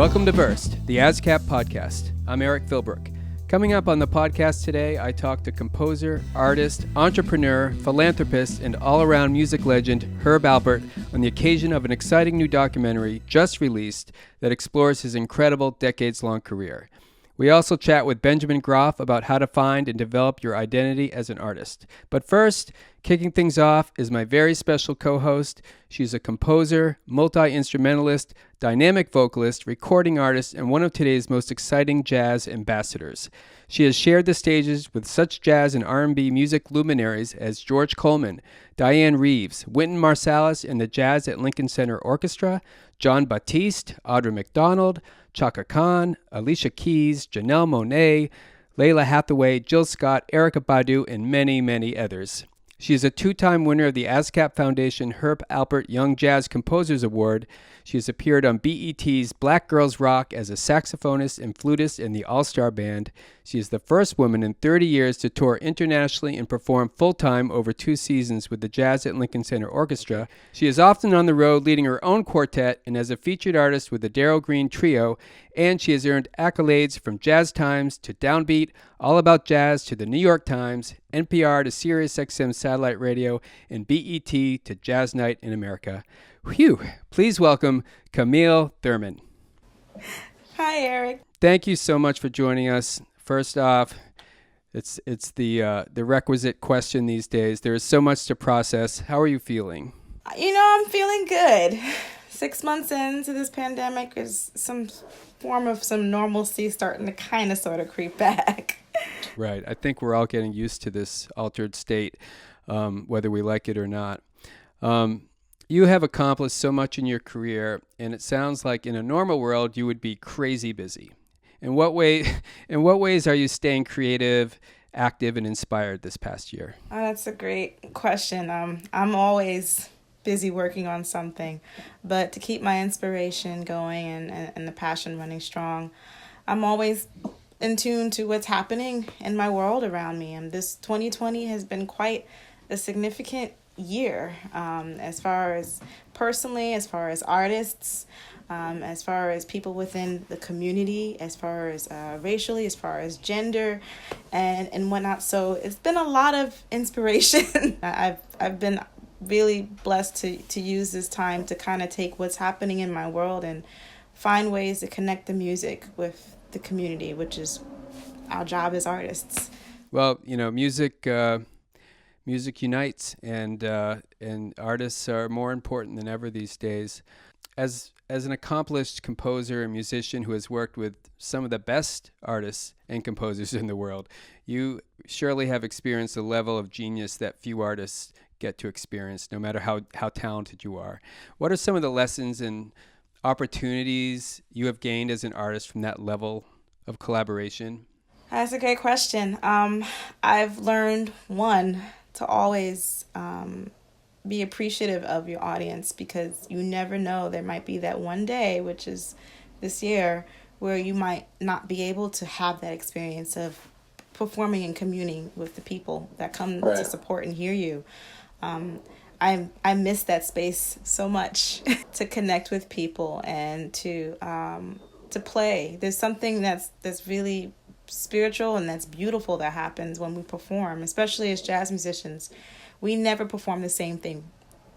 Welcome to VERSED, the ASCAP podcast. I'm Eric Philbrook. Coming up on the podcast today, I talk to composer, artist, entrepreneur, philanthropist, and all-around music legend Herb Alpert on the occasion of an exciting new documentary just released that explores his incredible decades-long career. We also chat with Benjamin Groff about how to find and develop your identity as an artist. But first, kicking things off is my very special co-host. She's a composer, multi-instrumentalist, dynamic vocalist, recording artist, and one of today's most exciting jazz ambassadors. She has shared the stages with such jazz and R&B music luminaries as George Coleman, Diane Reeves, Wynton Marsalis and the Jazz at Lincoln Center Orchestra, John Batiste, Audra McDonald, Chaka Khan, Alicia Keys, Janelle Monáe, Layla Hathaway, Jill Scott, Erykah Badu, and many, many others. She is a two-time winner of the ASCAP Foundation Herb Alpert Young Jazz Composers Award. She has appeared on BET's Black Girls Rock as a saxophonist and flutist in the All-Star Band. She is the first woman in 30 years to tour internationally and perform full-time over 2 seasons with the Jazz at Lincoln Center Orchestra. She is often on the road leading her own quartet and as a featured artist with the Darrell Green Trio, and she has earned accolades from Jazz Times to Downbeat, All About Jazz to the New York Times, NPR to SiriusXM Satellite Radio, and BET to Jazz Night in America. Whew! Please welcome Camille Thurman. Hi, Eric. Thank you so much for joining us. First off, it's the requisite question these days. There is so much to process. How are you feeling? I'm feeling good. 6 months into this pandemic is some form of some normalcy starting to kind of sort of creep back. Right. I think we're all getting used to this altered state, whether we like it or not. You have accomplished so much in your career, and it sounds like in a normal world you would be crazy busy. In what ways are you staying creative, active, and inspired this past year? Oh, that's a great question. I'm always busy working on something, but to keep my inspiration going and the passion running strong, I'm always in tune to what's happening in my world around me. And this 2020 has been quite a significant year, as far as personally, as far as artists, as far as people within the community, as far as racially, as far as gender and whatnot. So it's been a lot of inspiration. I've been really blessed to use this time to kind of take what's happening in my world and find ways to connect the music with the community, which is our job as artists. Well, music unites, and artists are more important than ever these days. As an accomplished composer and musician who has worked with some of the best artists and composers in the world, you surely have experienced a level of genius that few artists get to experience, no matter how talented you are. What are some of the lessons and opportunities you have gained as an artist from that level of collaboration? That's a great question. I've learned, one, to always be appreciative of your audience, because you never know, there might be that one day, which is this year, where you might not be able to have that experience of performing and communing with the people that come to support and hear you. I miss that space so much to connect with people and to play. There's something that's really spiritual and that's beautiful that happens when we perform, especially as jazz musicians. We never perform the same thing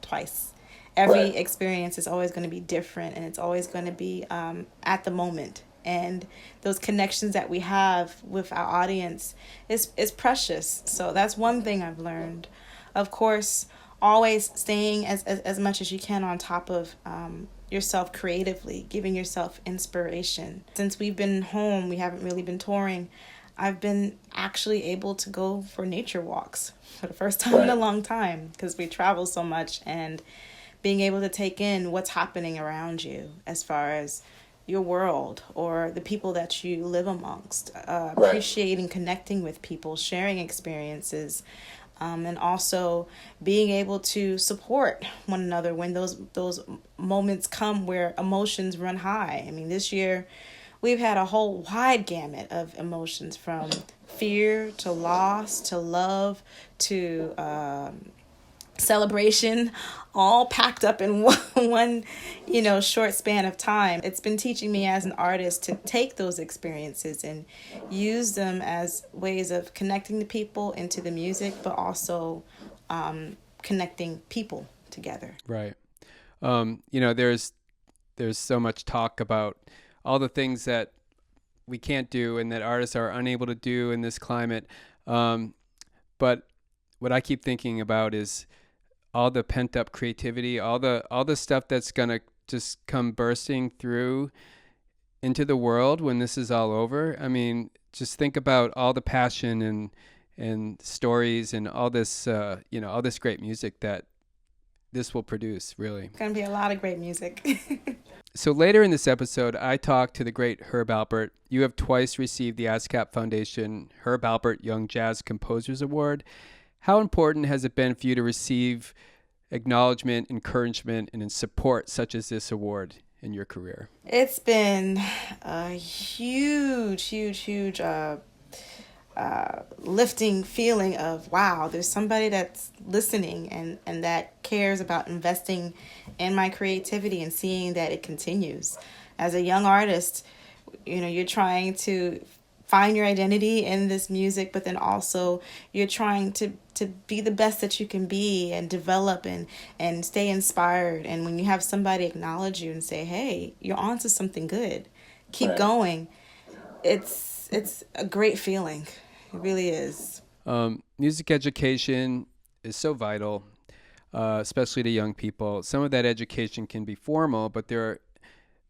twice. Every experience is always going to be different, and it's always going to be at the moment. And those connections that we have with our audience is precious. So that's one thing I've learned. Of course, always staying as much as you can on top of yourself creatively, giving yourself inspiration. Since we've been home, we haven't really been touring. I've been actually able to go for nature walks for the first time in a long time, because we travel so much, and being able to take in what's happening around you as far as your world or the people that you live amongst, appreciating connecting with people, sharing experiences, and also being able to support one another when those moments come where emotions run high. I mean, this year we've had a whole wide gamut of emotions, from fear to loss to love to celebration, all packed up in one, short span of time. It's been teaching me as an artist to take those experiences and use them as ways of connecting the people into the music, but also connecting people together. Right. There's so much talk about all the things that we can't do and that artists are unable to do in this climate. But what I keep thinking about is all the pent up creativity, all the stuff that's gonna just come bursting through into the world when this is all over. I mean, just think about all the passion and stories and all this, all this great music that this will produce, really. It's going to be a lot of great music. So later in this episode, I talked to the great Herb Alpert. You have twice received the ASCAP Foundation Herb Alpert Young Jazz Composers Award. How important has it been for you to receive acknowledgement, encouragement, and support such as this award in your career? It's been a huge lifting feeling of, wow, there's somebody that's listening and that cares about investing in my creativity and seeing that it continues. As a young artist, you're trying to find your identity in this music, but then also you're trying to be the best that you can be and develop and stay inspired. And when you have somebody acknowledge you and say, hey, you're onto something good, keep going, it's a great feeling. It really is. Music education is so vital, especially to young people. Some of that education can be formal, but there are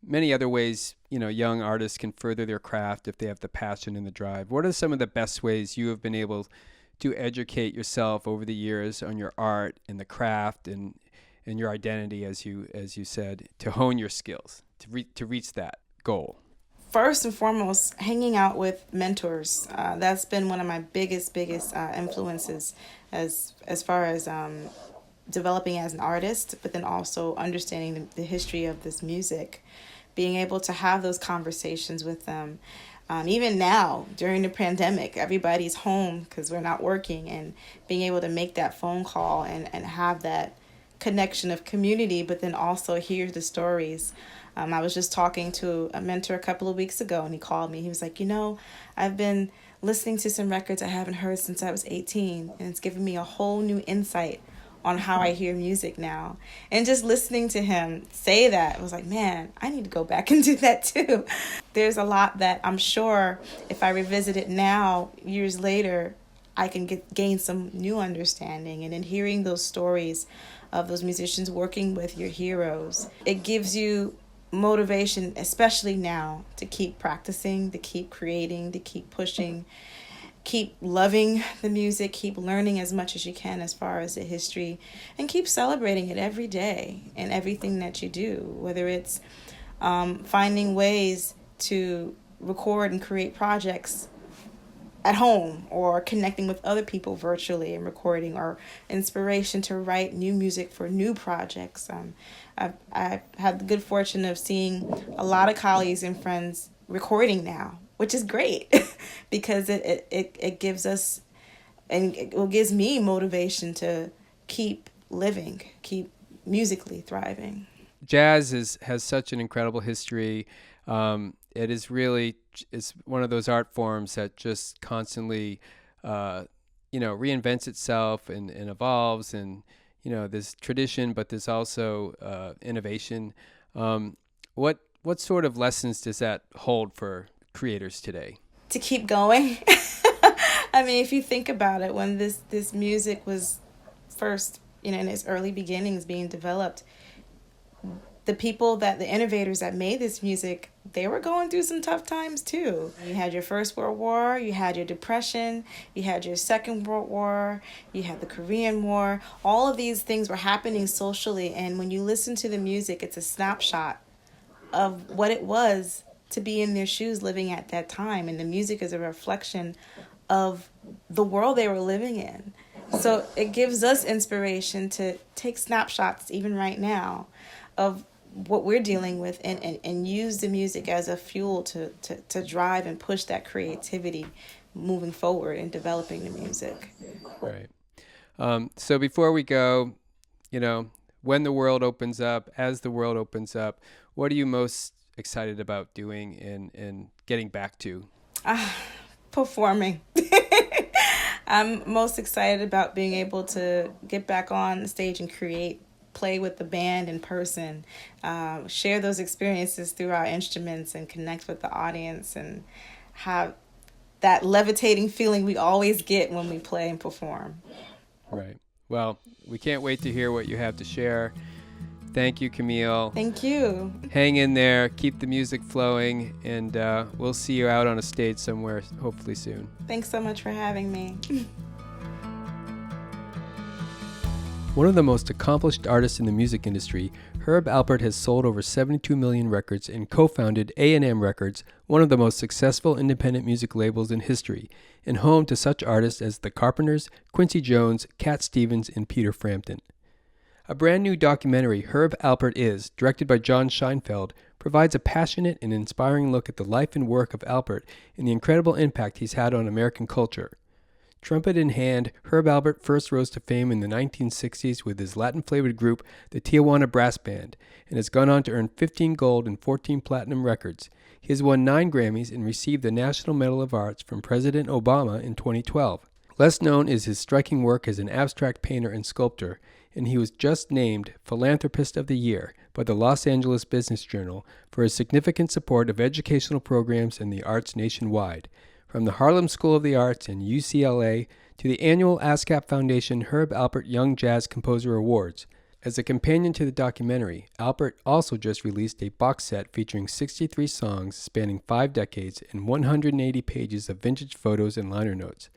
many other ways, young artists can further their craft if they have the passion and the drive. What are some of the best ways you have been able to educate yourself over the years on your art and the craft and your identity, as you said, to hone your skills, to reach that goal? First and foremost, hanging out with mentors. That's been one of my biggest influences as far as developing as an artist, but then also understanding the history of this music, being able to have those conversations with them. Even now, during the pandemic, everybody's home because we're not working, and being able to make that phone call and have that connection of community, but then also hear the stories. I was just talking to a mentor a couple of weeks ago, and he called me. He was like, I've been listening to some records I haven't heard since I was 18, and it's given me a whole new insight on how I hear music now. And just listening to him say that, I was like, man, I need to go back and do that too. There's a lot that I'm sure if I revisit it now, years later, I can gain some new understanding. And in hearing those stories of those musicians working with your heroes, it gives you motivation, especially now, to keep practicing, to keep creating, to keep pushing, keep loving the music, keep learning as much as you can as far as the history, and keep celebrating it every day and everything that you do, whether it's finding ways to record and create projects at home, or connecting with other people virtually and recording, or inspiration to write new music for new projects. I've had the good fortune of seeing a lot of colleagues and friends recording now, which is great because it gives us, and it gives me motivation to keep living, keep musically thriving. Jazz has such an incredible history. It is really, it's one of those art forms that just constantly, reinvents itself and evolves, and, there's tradition, but there's also innovation. What sort of lessons does that hold for creators today? To keep going. I mean, if you think about it, when this music was first, in its early beginnings being developed, the innovators that made this music, they were going through some tough times too. You had your First World War, you had your Depression, you had your Second World War, you had the Korean War. All of these things were happening socially, and when you listen to the music, it's a snapshot of what it was to be in their shoes living at that time, and the music is a reflection of the world they were living in. So it gives us inspiration to take snapshots even right now of what we're dealing with, and use the music as a fuel to drive and push that creativity moving forward and developing the music. Right. So before we go, you know, when the world opens up, as the world opens up, what are you most excited about doing and getting back to? Performing. I'm most excited about being able to get back on the stage and create, play with the band in person, share those experiences through our instruments and connect with the audience and have that levitating feeling we always get when we play and perform. Right. Well, we can't wait to hear what you have to share. Thank you, Camille. Thank you. Hang in there, keep the music flowing, and we'll see you out on a stage somewhere, hopefully soon. Thanks so much for having me. One of the most accomplished artists in the music industry, Herb Alpert has sold over 72 million records and co-founded A&M Records, one of the most successful independent music labels in history, and home to such artists as The Carpenters, Quincy Jones, Cat Stevens, and Peter Frampton. A brand new documentary, Herb Alpert Is, directed by John Scheinfeld, provides a passionate and inspiring look at the life and work of Alpert and the incredible impact he's had on American culture. Trumpet in hand, Herb Alpert first rose to fame in the 1960s with his Latin-flavored group, the Tijuana Brass Band, and has gone on to earn 15 gold and 14 platinum records. He has won 9 Grammys and received the National Medal of Arts from President Obama in 2012. Less known is his striking work as an abstract painter and sculptor, and he was just named Philanthropist of the Year by the Los Angeles Business Journal for his significant support of educational programs and the arts nationwide. From the Harlem School of the Arts and UCLA to the annual ASCAP Foundation Herb Alpert Young Jazz Composer Awards. As a companion to the documentary, Alpert also just released a box set featuring 63 songs spanning 5 decades and 180 pages of vintage photos and liner notes.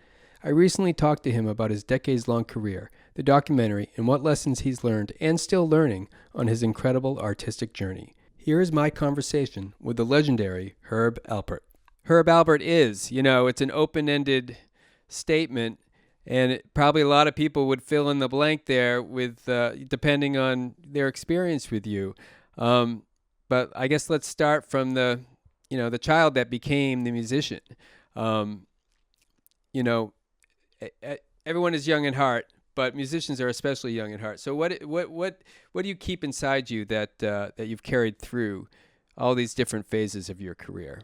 I recently talked to him about his decades-long career, the documentary, and what lessons he's learned and still learning on his incredible artistic journey. Here is my conversation with the legendary Herb Alpert. Herb Alpert is, it's an open-ended statement, and probably a lot of people would fill in the blank there with depending on their experience with you. But I guess let's start from the child that became the musician. Everyone is young in heart, but musicians are especially young in heart. So what do you keep inside you that you've carried through all these different phases of your career?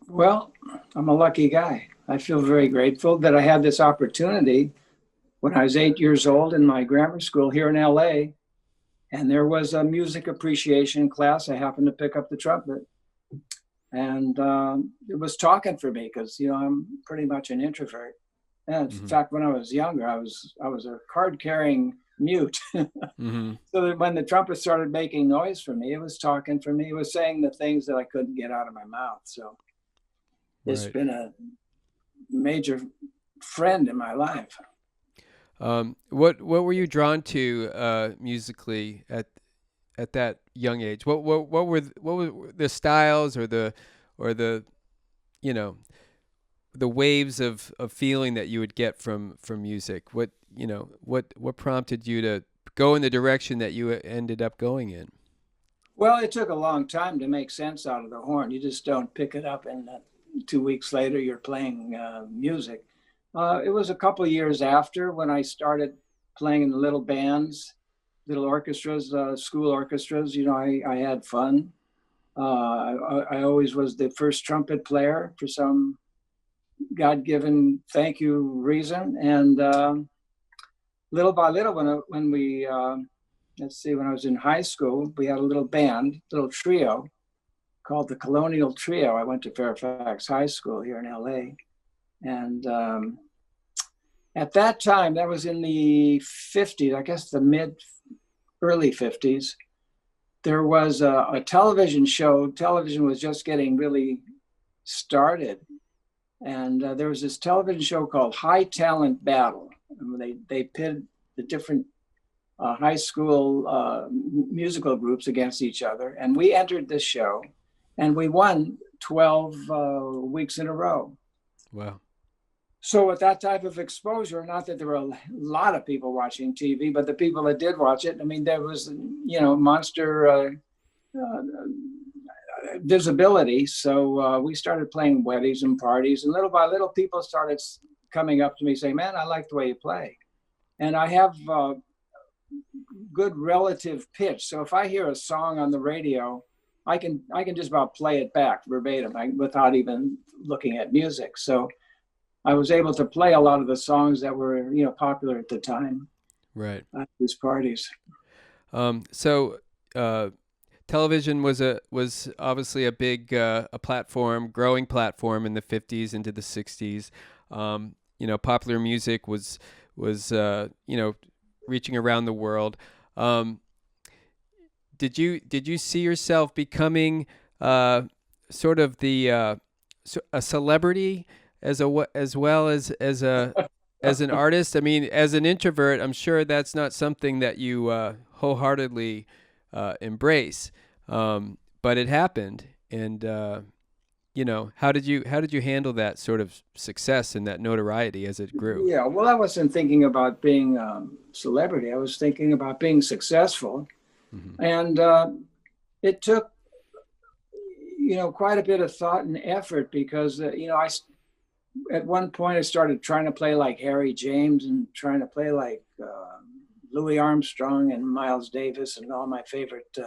Well, I'm a lucky guy. I feel very grateful that I had this opportunity when I was 8 years old in my grammar school here in LA. And there was a music appreciation class. I happened to pick up the trumpet. And it was talking for me because, I'm pretty much an introvert. And in fact, when I was younger, I was a card-carrying mute. So that when the trumpet started making noise for me, it was talking for me. It was saying the things that I couldn't get out of my mouth. So it's been a major friend in my life. What were you drawn to musically at that young age? What were the styles or the the waves of feeling that you would get from music? What prompted you to go in the direction that you ended up going in? Well, it took a long time to make sense out of the horn. You just don't pick it up and 2 weeks later you're playing music. It was a couple of years after when I started playing in the little bands, little orchestras, school orchestras. I had fun. I always was the first trumpet player for some God-given thank you reason. And little by little, when I was in high school, we had a little band, little trio called the Colonial Trio. I went to Fairfax High School here in LA. And at that time, that was in the 50s, I guess the early 50s, there was a television show. Television was just getting really started. And there was this television show called High Talent Battle. And they pitted the different high school musical groups against each other. And we entered this show and we won 12 weeks in a row. Wow. So with that type of exposure, not that there were a lot of people watching TV, but the people that did watch it, there was, monster visibility. So we started playing weddings and parties, and little by little people started coming up to me saying, "Man, I like the way you play." and I have good relative pitch. So if I hear a song on the radio, I can just about play it back verbatim without even looking at music. So I was able to play a lot of the songs that were, popular at the time. Right. At these parties. So television was obviously a big growing platform in the 50s into the 60s. Popular music was reaching around the world. Did you see yourself becoming sort of a celebrity as well as an artist? I mean, as an introvert, I'm sure that's not something that you wholeheartedly embrace, but it happened. And how did you handle that sort of success and that notoriety as it grew? Yeah, well, I wasn't thinking about being celebrity. I was thinking about being successful. Mm-hmm. And it took, quite a bit of thought and effort because, at one point I started trying to play like Harry James and trying to play like Louis Armstrong and Miles Davis and all my favorite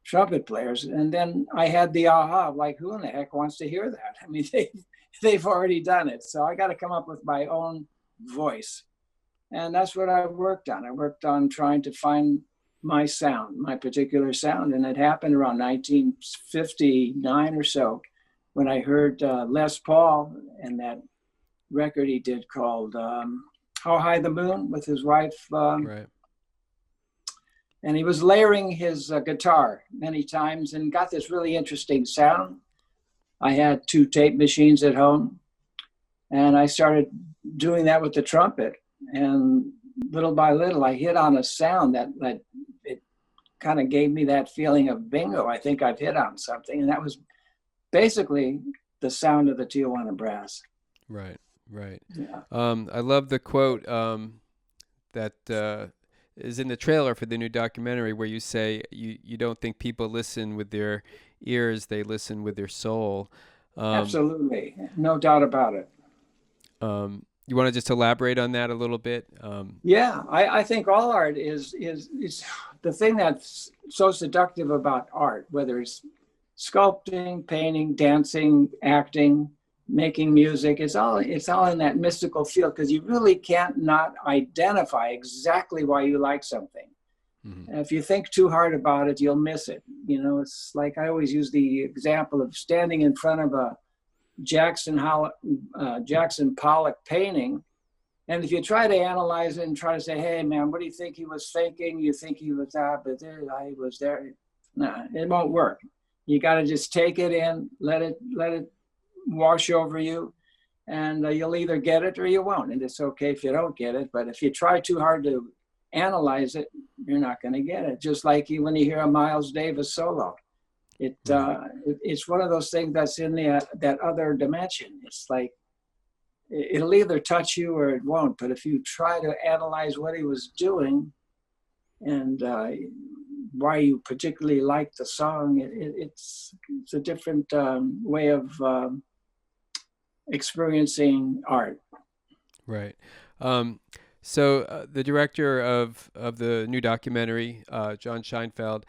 trumpet players. And then I had the aha, like, who in the heck wants to hear that? I mean, they've already done it. So I got to come up with my own voice. And that's what I worked on. I worked on trying to find my sound, my particular sound. And it happened around 1959 or so when I heard Les Paul and that record he did called How High the Moon with his wife. Right. And he was layering his guitar many times and got this really interesting sound. I had 2 tape machines at home, and I started doing that with the trumpet. And little by little, I hit on a sound that it kind of gave me that feeling of bingo. I think I've hit on something. And that was basically the sound of the Tijuana Brass. Right. Yeah. I love the quote that is in the trailer for the new documentary where you say you don't think people listen with their ears, they listen with their soul. Absolutely. No doubt about it. You want to just elaborate on that a little bit? Yeah, I think all art is the thing that's so seductive about art, whether it's sculpting, painting, dancing, acting, making music. It's all in that mystical field because you really can't not identify exactly why you like something. Mm-hmm. And if you think too hard about it, you'll miss it. It's like I always use the example of standing in front of a Jackson Pollock painting. And if you try to analyze it and try to say, hey, man, what do you think he was thinking? You think he was but there, I was there. No, it won't work. You got to just take it in, let it wash over you, and you'll either get it or you won't. And it's okay if you don't get it. But if you try too hard to analyze it, you're not going to get it. Just like when you hear a Miles Davis solo. It's one of those things that's in that other dimension. It's like it'll either touch you or it won't. But if you try to analyze what he was doing and why you particularly like the song, it's a different way of experiencing art. Right. So the director of the new documentary, John Scheinfeld,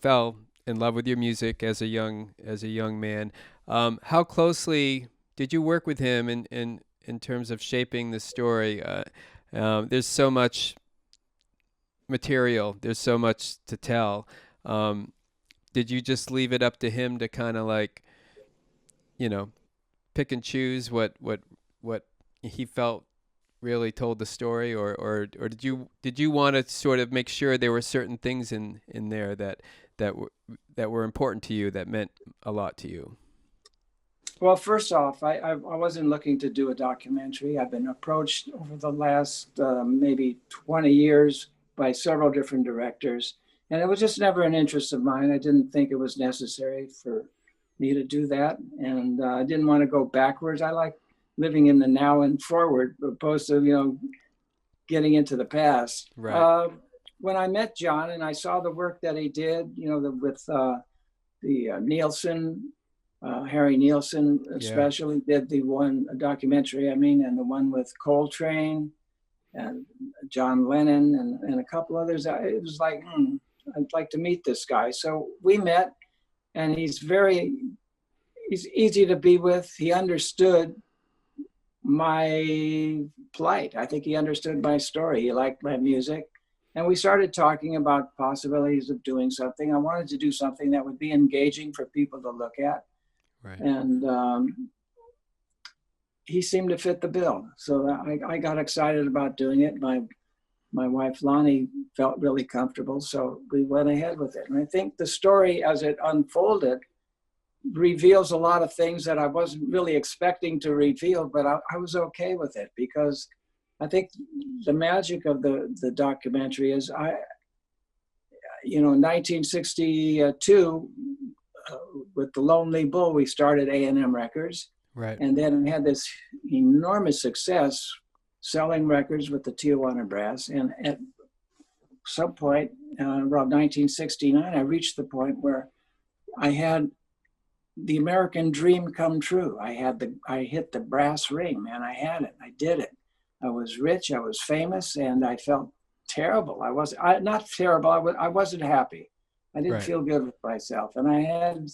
fell in love with your music as a young man. How closely did you work with him in terms of shaping the story? There's so much material. There's so much to tell. Did you just leave it up to him to kind of like, pick and choose what he felt really told the story, or did you want to sort of make sure there were certain things in there that were important to you, that meant a lot to you? Well, first off, I wasn't looking to do a documentary. I've been approached over the last maybe 20 years by several different directors, and it was just never an interest of mine. I didn't think it was necessary for me to do that, and I didn't want to go backwards. I like living in the now and forward, opposed to getting into the past. Right. When I met John and I saw the work that he did, with the Nielsen, Harry Nielsen especially did the one documentary, and the one with Coltrane, and John Lennon and a couple others. It was like, I'd like to meet this guy. So we met, and he's easy to be with. He understood my plight. I think he understood my story. He liked my music. And we started talking about possibilities of doing something. I wanted to do something that would be engaging for people to look at. Right. And he seemed to fit the bill. So I got excited about doing it. My wife, Lonnie, felt really comfortable. So we went ahead with it. And I think the story as it unfolded reveals a lot of things that I wasn't really expecting to reveal, but I was okay with it, because I think the magic of the documentary is in 1962, with the Lonely Bull, we started A&M Records. Right. And then had this enormous success selling records with the Tijuana Brass. And at some point, around 1969, I reached the point where I had the American dream come true. I hit the brass ring, man. I had it. I did it. I was rich. I was famous, and I felt terrible. Not terrible. I wasn't happy. I didn't feel good with myself, and I had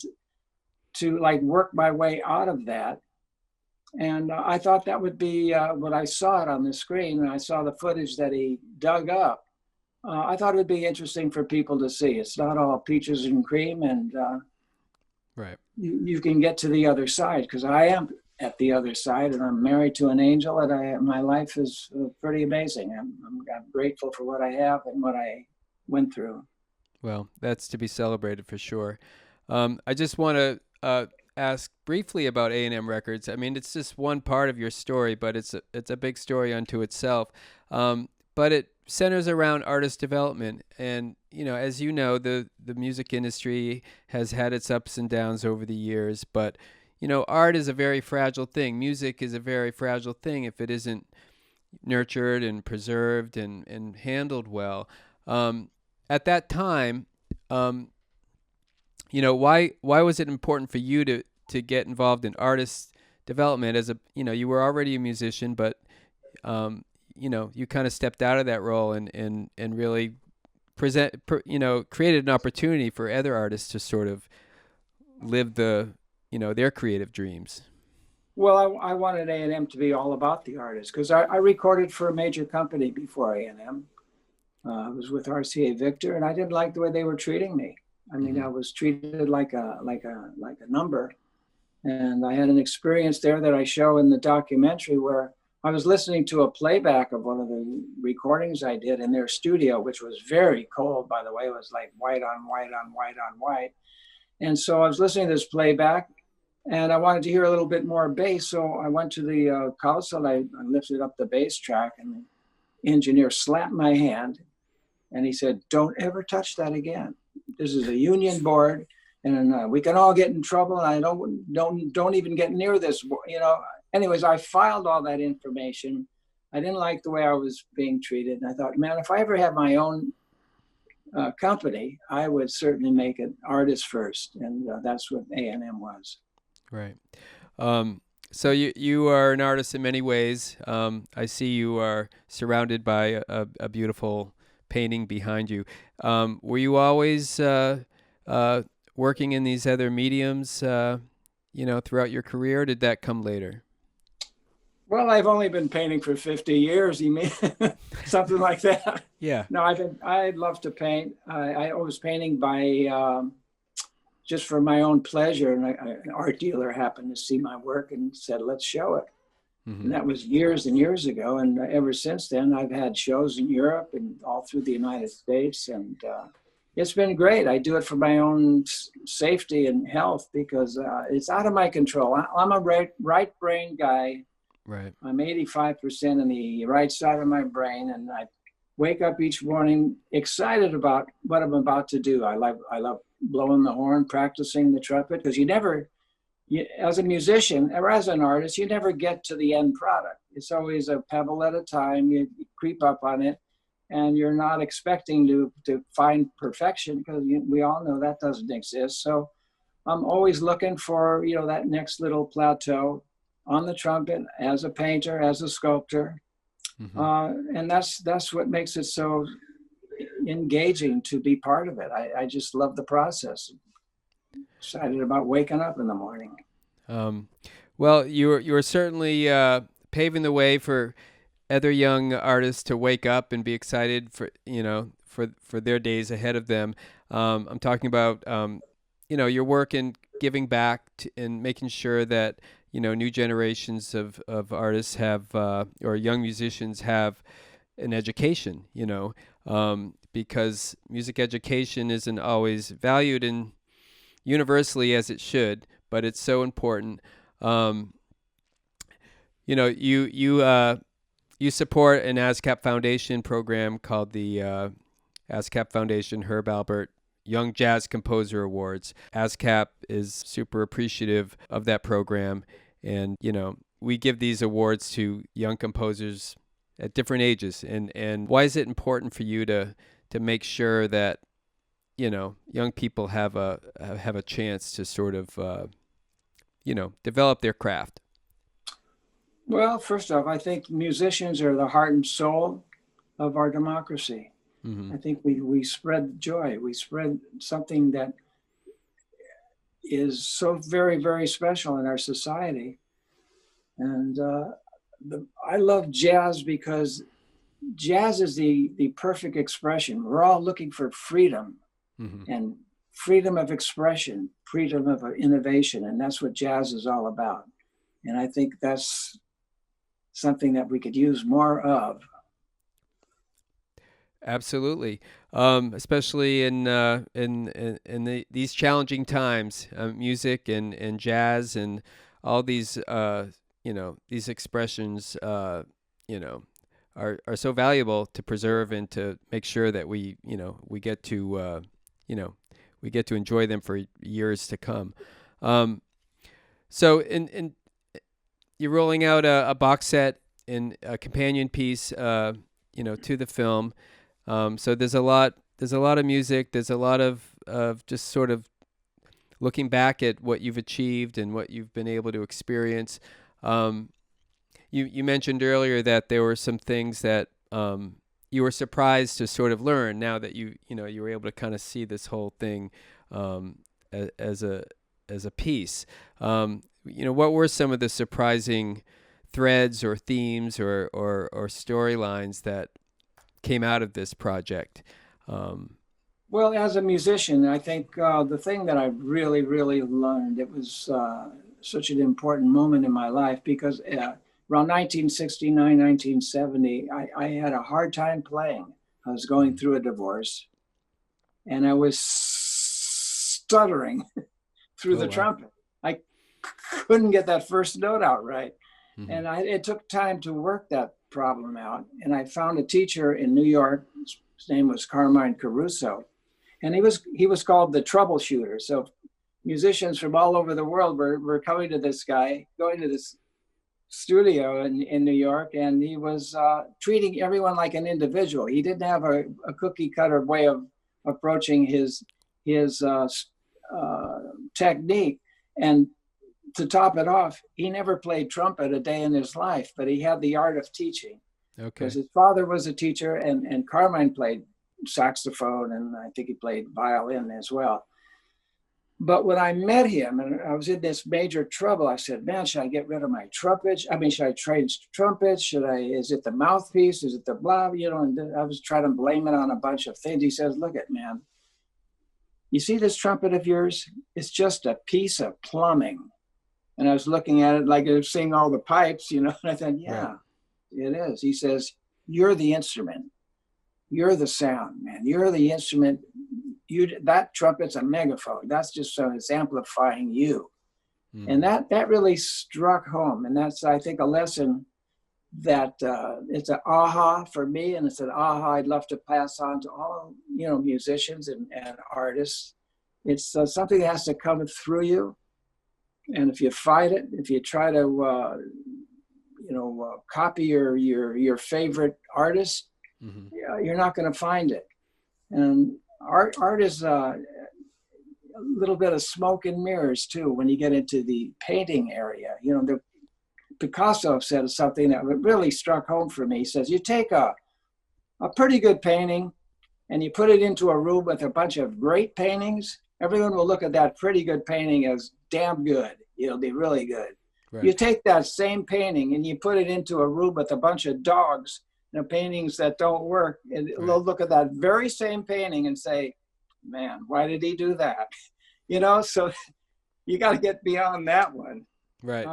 to work my way out of that. And I thought that would be when I saw it on the screen, and I saw the footage that he dug up. I thought it would be interesting for people to see. It's not all peaches and cream, and you can get to the other side, because I am at the other side, and I'm married to an angel, and my life is pretty amazing. I'm grateful for what I have and what I went through. Well, that's to be celebrated for sure. I just want to ask briefly about A&M Records. I mean, it's just one part of your story, but it's a big story unto itself. But it centers around artist development, and as you know, the music industry has had its ups and downs over the years. But art is a very fragile thing. Music is a very fragile thing if it isn't nurtured and preserved and handled well. At that time, why was it important for you to get involved in artist development? As you were already a musician, but you kind of stepped out of that role and really created an opportunity for other artists to sort of live their creative dreams. Well, I wanted A&M to be all about the artists, because I recorded for a major company before A&M. I was with RCA Victor, and I didn't like the way they were treating me. I mean, I was treated like a number. And I had an experience there that I show in the documentary, where I was listening to a playback of one of the recordings I did in their studio, which was very cold, by the way. It was like white on white on white on white. And so I was listening to this playback, and I wanted to hear a little bit more bass. So I went to the console, I lifted up the bass track, and the engineer slapped my hand, and he said, "Don't ever touch that again. This is a union board, and we can all get in trouble. And I don't even get near this, Anyways, I filed all that information. I didn't like the way I was being treated, and I thought, man, if I ever had my own company, I would certainly make it artist first, and that's what A&M was. Right. So you are an artist in many ways. I see you are surrounded by a beautiful painting behind you. Were you always working in these other mediums, throughout your career? Or did that come later? Well, I've only been painting for 50 years. You mean something like that? Yeah. No, I love to paint. I was painting by just for my own pleasure, and an art dealer happened to see my work and said, "Let's show it." Mm-hmm. And that was years and years ago. And ever since then, I've had shows in Europe and all through the United States, and it's been great. I do it for my own safety and health, because it's out of my control. I'm a right brain guy. Right. I'm 85% in the right side of my brain, and I wake up each morning excited about what I'm about to do. I love blowing the horn, practicing the trumpet, because as a musician or as an artist, you never get to the end product. It's always a pebble at a time. You creep up on it, and you're not expecting to find perfection, because we all know that doesn't exist. So I'm always looking for that next little plateau on the trumpet, as a painter, as a sculptor. And that's what makes it so engaging to be part of it. I just love the process. Excited about waking up in the morning. Well, you're certainly paving the way for other young artists to wake up and be excited for for their days ahead of them. I'm talking about your work in giving back and making sure that new generations of artists have or young musicians have an education. Because music education isn't always valued in universally as it should, but it's so important. You support an ASCAP Foundation program called the ASCAP Foundation Herb Alpert Young Jazz Composer Awards. ASCAP is super appreciative of that program, and we give these awards to young composers at different ages. And why is it important for you to make sure that young people have a chance to sort of develop their craft? Well, first off, I think musicians are the heart and soul of our democracy. I think we spread joy. We spread something that is so very, very special in our society. And I love jazz because jazz is the perfect expression. We're all looking for freedom and freedom of expression, freedom of innovation. And that's what jazz is all about. And I think that's something that we could use more of. Absolutely, especially in these challenging times, music and jazz and all these these expressions are so valuable to preserve and to make sure that we get to enjoy them for years to come. So in you're rolling out a box set and a companion piece to the film. So there's a lot of music. There's a lot of just sort of looking back at what you've achieved and what you've been able to experience. You mentioned earlier that there were some things that you were surprised to sort of learn now that you were able to kind of see this whole thing as a piece. What were some of the surprising threads or themes or storylines that came out of this project? Well, as a musician, I think the thing that I really, really learned, it was such an important moment in my life because around 1969, 1970, I had a hard time playing. I was going through a divorce and I was stuttering through the trumpet. I couldn't get that first note out right. And it took time to work that problem out. And I found a teacher in New York. His name was Carmine Caruso. And he was called the troubleshooter. So musicians from all over the world were coming to this guy, going to this studio in New York, and he was treating everyone like an individual. He didn't have a cookie cutter way of approaching his technique. And to top it off, he never played trumpet a day in his life, but he had the art of teaching. Okay. Because his father was a teacher, and Carmine played saxophone, and I think he played violin as well. But when I met him and I was in this major trouble, I said, man, should I get rid of my trumpet? I mean, should I trade trumpets? Is it the mouthpiece? Is it the blah? And I was trying to blame it on a bunch of things. He says, look at, man, you see this trumpet of yours? It's just a piece of plumbing. And I was looking at it like I was seeing all the pipes, and I thought, yeah, right. It is. He says, you're the instrument. You're the sound, man. You're the instrument. That trumpet's a megaphone. That's just so it's amplifying you. And that really struck home. And that's, I think, a lesson that it's an aha for me. And it's an aha I'd love to pass on to all, musicians and artists. It's something that has to come through you. And if you fight it, if you try to, copy your favorite artist, you're not going to find it. And art is a little bit of smoke and mirrors too. When you get into the painting area, Picasso said something that really struck home for me. He says, you take a pretty good painting and you put it into a room with a bunch of great paintings, everyone will look at that pretty good painting as damn good. It'll be really good. Right. You take that same painting and you put it into a room with a bunch of dogs and paintings that don't work, and they'll look at that very same painting and say, man, why did he do that? You know, so you got to get beyond that one. Right.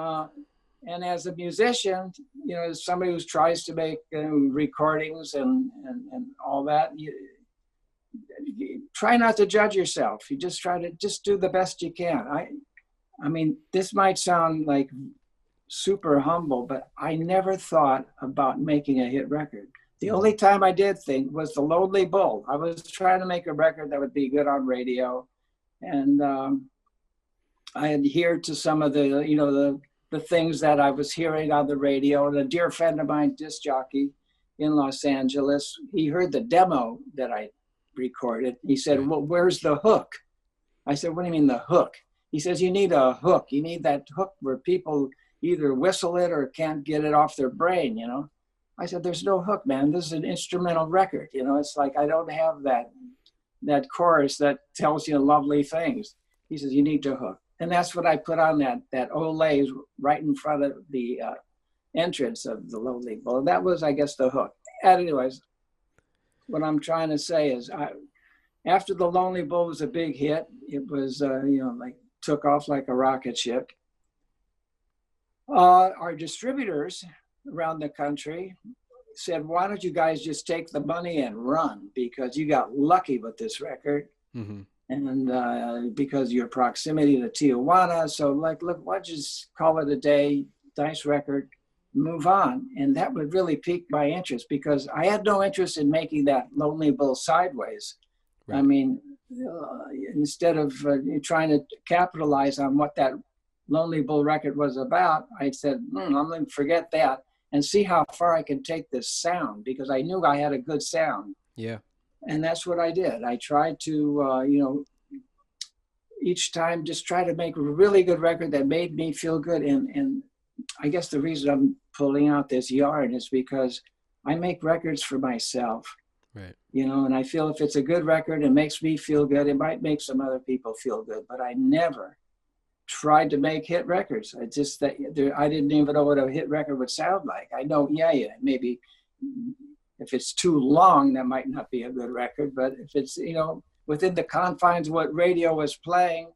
And as a musician, you know, as somebody who tries to make recordings and all that, you try not to judge yourself. You just try to just do the best you can. I mean, this might sound like super humble, but I never thought about making a hit record. The only time I did think was The Lonely Bull. I was trying to make a record that would be good on radio. And I adhered to some of the, you know, the things that I was hearing on the radio. And a dear friend of mine, disc jockey in Los Angeles, he heard the demo that I recorded. He said, well, where's the hook? I said, what do you mean the hook? He says, you need a hook. You need that hook where people either whistle it or can't get it off their brain, you know? I said, there's no hook, man. This is an instrumental record. You know, it's like, I don't have that chorus that tells you lovely things. He says, you need to hook. And that's what I put on that Olay right in front of the entrance of the Lonely Bull. That was, I guess, the hook. Anyways, what I'm trying to say is, after the Lonely Bull was a big hit, it was, you know, like took off like a rocket ship. Our distributors around the country said, why don't you guys just take the money and run? Because you got lucky with this record. Mm-hmm. And because of your proximity to Tijuana. So like, look, why don't you just call it a day, nice record, move on. And that would really pique my interest because I had no interest in making that Lonely Bull sideways. Right. I mean, instead of trying to capitalize on what that Lonely Bull record was about, I said, I'm going to forget that and see how far I can take this sound, because I knew I had a good sound. Yeah. And that's what I did. I tried to, you know, each time just try to make a really good record that made me feel good. And I guess the reason I'm pulling out this yarn is because I make records for myself. Right. You know, and I feel if it's a good record and makes me feel good, it might make some other people feel good. But I never tried to make hit records. I just that I didn't even know what a hit record would sound like. I know, yeah, maybe if it's too long, that might not be a good record. But if it's, you know, within the confines of what radio was playing,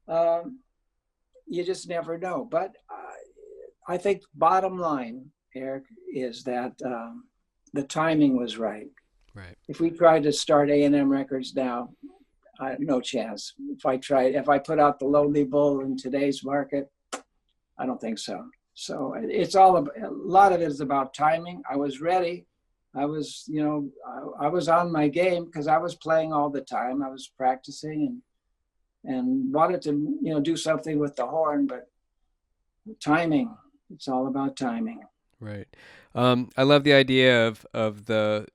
you just never know. But I think bottom line, Eric, is that the timing was right. Right. If we tried to start A&M Records now, no chance. If I put out the Lonely Bull in today's market, I don't think so. So it's all about, a lot of it is about timing. I was ready. I was, you know, I was on my game because I was playing all the time. I was practicing and wanted to, you know, do something with the horn, but timing, it's all about timing. Right. I love the idea of the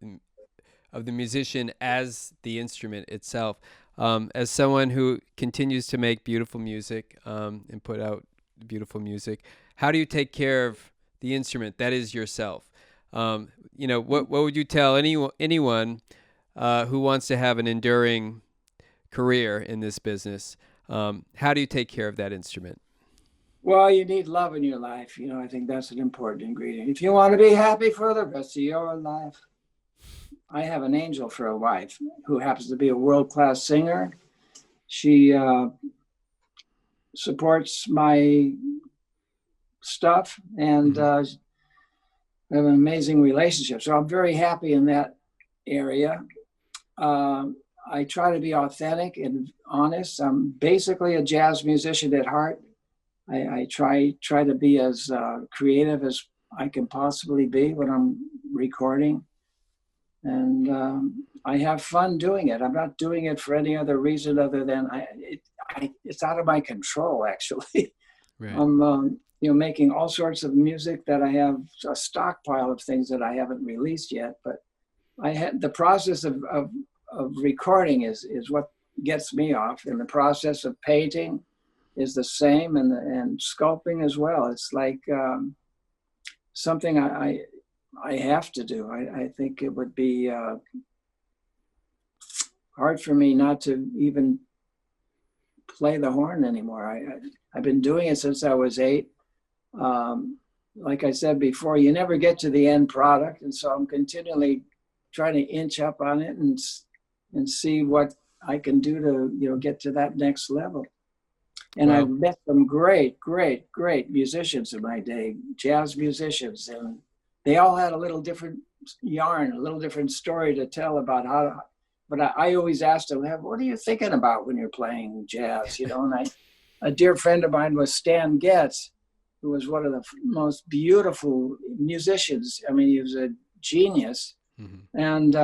musician as the instrument itself. As someone who continues to make beautiful music and put out beautiful music, how do you take care of the instrument that is yourself? You know, what would you tell anyone who wants to have an enduring career in this business? How do you take care of that instrument? Well, you need love in your life. You know, I think that's an important ingredient. If you want to be happy for the rest of your life. I have an angel for a wife who happens to be a world-class singer. She supports my stuff and we have an amazing relationship. So I'm very happy in that area. I try to be authentic and honest. I'm basically a jazz musician at heart. I try to be as creative as I can possibly be when I'm recording. And I have fun doing it. I'm not doing it for any other reason other than it's out of my control, actually. Right. I'm you know, making all sorts of music that I have a stockpile of things that I haven't released yet. But I had the process of recording is what gets me off, and the process of painting is the same, and sculpting as well. It's like something I have to do. I think it would be hard for me not to even play the horn anymore. I've been doing it since I was 8. Like I said before, you never get to the end product, and so I'm continually trying to inch up on it and see what I can do to get to that next level. And Wow. I've met some great musicians in my day, jazz musicians, and they all had a little different yarn, a little different story to tell about how. But I always asked them, "What are you thinking about when you're playing jazz?" And a dear friend of mine was Stan Getz, who was one of the most beautiful musicians. I mean, he was a genius. Mm-hmm. And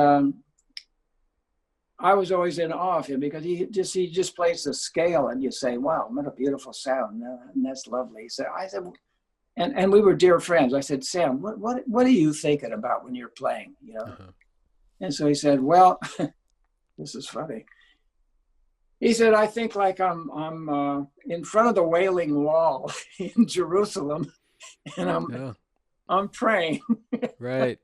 I was always in awe of him because he just plays the scale, and you say, "Wow, what a beautiful sound!" And that's lovely. So I said, and we were dear friends. I said, "Sam, what are you thinking about when you're playing?" Uh-huh. And so he said, "Well, this is funny." He said, "I think like I'm in front of the Wailing Wall in Jerusalem, and I'm praying." Right.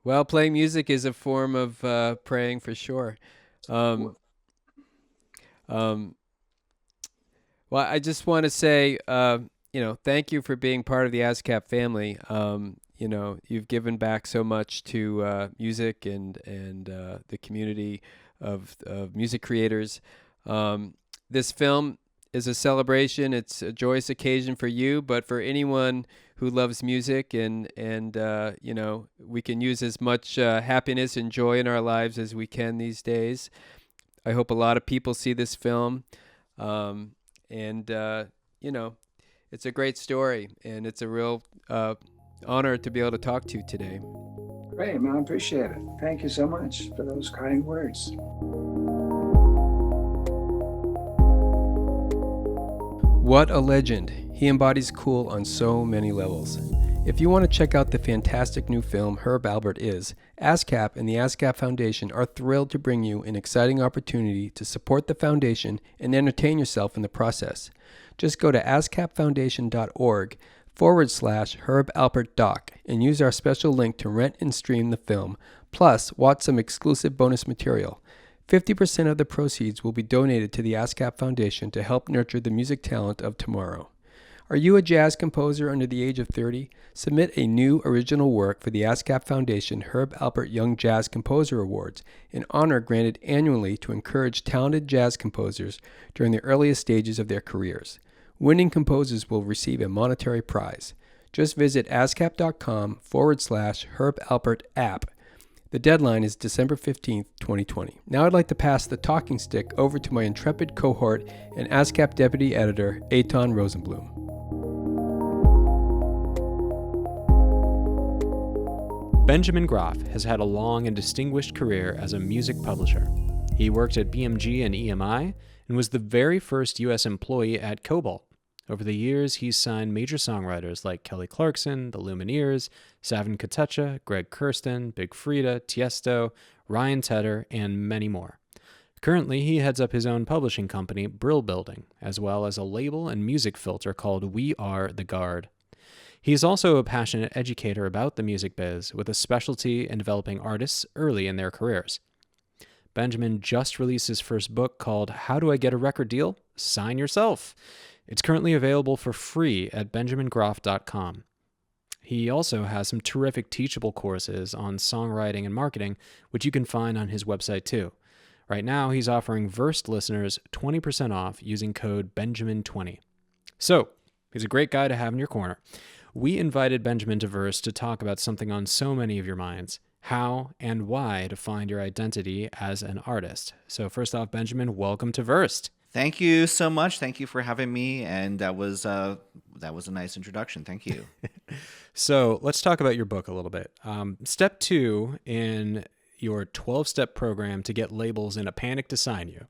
Well, playing music is a form of praying for sure. Well, I just want to say, thank you for being part of the ASCAP family. You've given back so much to music and the community of music creators. This film is a celebration. It's a joyous occasion for you, but for anyone who loves music and we can use as much happiness and joy in our lives as we can these days. I hope a lot of people see this film. It's a great story, and it's a real honor to be able to talk to you today. Great, man. I appreciate it. Thank you so much for those kind words. What a legend. He embodies cool on so many levels. If you want to check out the fantastic new film Alpert Is, ASCAP and the ASCAP Foundation are thrilled to bring you an exciting opportunity to support the foundation and entertain yourself in the process. Just go to ascapfoundation.org/Herb Alpert Doc and use our special link to rent and stream the film, plus watch some exclusive bonus material. 50% of the proceeds will be donated to the ASCAP Foundation to help nurture the music talent of tomorrow. Are you a jazz composer under the age of 30? Submit a new original work for the ASCAP Foundation Herb Alpert Young Jazz Composer Awards, an honor granted annually to encourage talented jazz composers during the earliest stages of their careers. Winning composers will receive a monetary prize. Just visit ascap.com/Herb Alpert app. The deadline is December 15th, 2020. Now I'd like to pass the talking stick over to my intrepid cohort and ASCAP Deputy Editor, Eitan Rosenblum. Benjamin Groff has had a long and distinguished career as a music publisher. He worked at BMG and EMI and was the very first U.S. employee at Cobalt. Over the years, he's signed major songwriters like Kelly Clarkson, The Lumineers, Savin Katecha, Greg Kurstin, Big Frida, Tiesto, Ryan Tedder, and many more. Currently, he heads up his own publishing company, Brill Building, as well as a label and music filter called We Are the Guard. He is also a passionate educator about the music biz, with a specialty in developing artists early in their careers. Benjamin just released his first book called How Do I Get a Record Deal? Sign Yourself. It's currently available for free at benjamingroff.com. He also has some terrific teachable courses on songwriting and marketing, which you can find on his website too. Right now, he's offering VERSED listeners 20% off using code Benjamin20. So, he's a great guy to have in your corner. We invited Benjamin to VERSED to talk about something on so many of your minds: how and why to find your identity as an artist. So first off, Benjamin, welcome to VERSED. Thank you so much. Thank you for having me, and that was a nice introduction. Thank you. So let's talk about your book a little bit. Step 2 in your 12-step program to get labels in a panic to sign you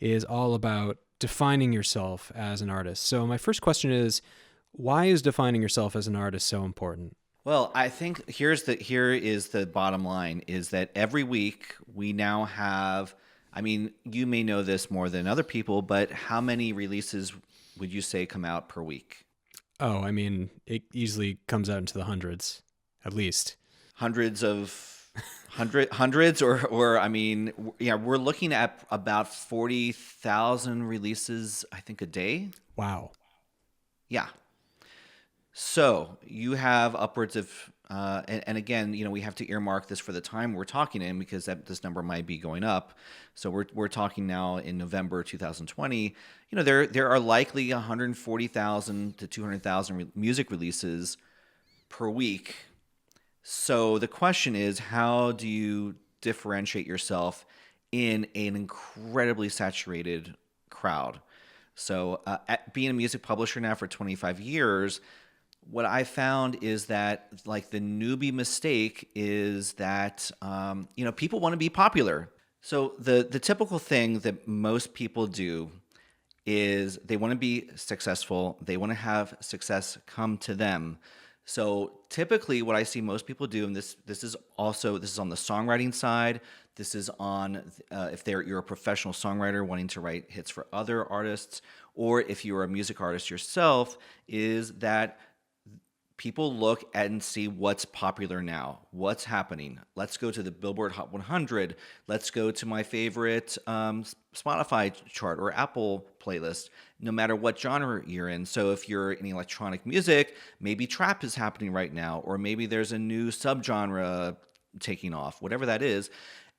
is all about defining yourself as an artist. So my first question is, why is defining yourself as an artist so important? Well, I think here is the bottom line, is that every week we now have I mean, you may know this more than other people, but how many releases would you say come out per week? Oh, I mean, it easily comes out into the hundreds, at least. Hundreds, or I mean, yeah, we're looking at about 40,000 releases, I think, a day. Wow. Yeah. So you have upwards of, and again, we have to earmark this for the time we're talking in, because this number might be going up. So we're talking now in November 2020. There are likely 140,000 to 200,000 music releases per week. So the question is, how do you differentiate yourself in an incredibly saturated crowd? So being a music publisher now for 25 years, what I found is that, like, the newbie mistake is that people want to be popular. So the typical thing that most people do is they want to be successful. They want to have success come to them. So typically what I see most people do, and this is on the songwriting side, this is on if you're a professional songwriter wanting to write hits for other artists, or if you're a music artist yourself, is that people look at and see what's popular now, what's happening. Let's go to the Billboard Hot 100. Let's go to my favorite Spotify chart or Apple playlist, no matter what genre you're in. So if you're in electronic music, maybe trap is happening right now, or maybe there's a new subgenre taking off, whatever that is.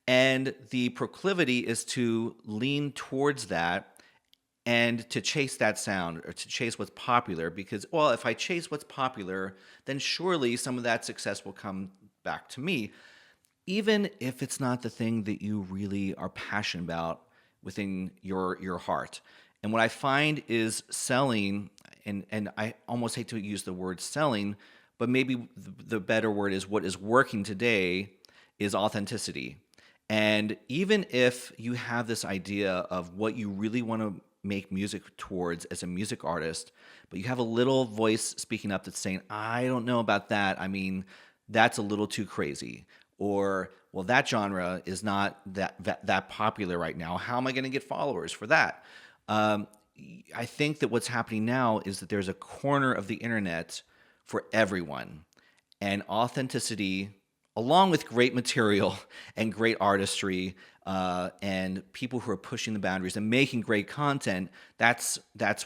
And the proclivity is to lean towards that and to chase that sound, or to chase what's popular, because, well, if I chase what's popular, then surely some of that success will come back to me, even if it's not the thing that you really are passionate about within your heart. And what I find is selling, and I almost hate to use the word selling, but maybe the better word is what is working today is authenticity. And even if you have this idea of what you really want to make music towards as a music artist, but you have a little voice speaking up that's saying, I don't know about that. I mean, that's a little too crazy. Or, well, that genre is not that popular right now. How am I going to get followers for that? I think that what's happening now is that there's a corner of the internet for everyone. And authenticity, along with great material and great artistry, and people who are pushing the boundaries and making great content, that's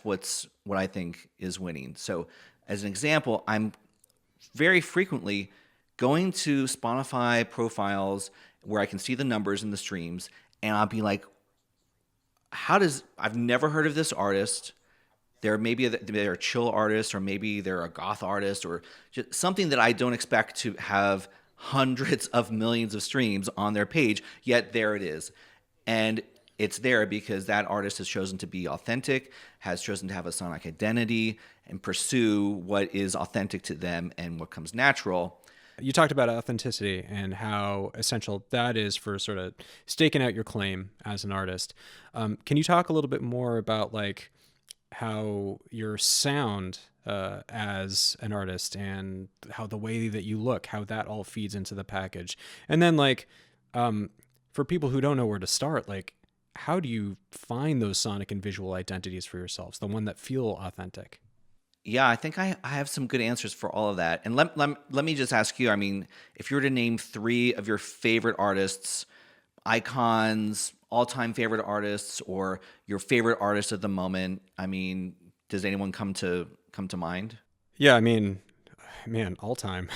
what I think is winning. So as an example, I'm very frequently going to Spotify profiles where I can see the numbers and the streams, and I'll be like, I've never heard of this artist. They're a chill artist, or maybe they're a goth artist, or just something that I don't expect to have hundreds of millions of streams on their page, yet there it is. And it's there because that artist has chosen to be authentic, has chosen to have a sonic identity, and pursue what is authentic to them and what comes natural. You talked about authenticity and how essential that is for sort of staking out your claim as an artist. Can you talk a little bit more about, like, how your sound as an artist and how the way that you look, how that all feeds into the package? And then, like, for people who don't know where to start, like, how do you find those sonic and visual identities for yourselves, the one that feel authentic? Yeah, I think I have some good answers for all of that. And let me just ask you, I mean, if you were to name 3 of your favorite artists, icons, all-time favorite artists, or your favorite artist at the moment, I mean, does anyone come to mind? Yeah, I mean, man, all time.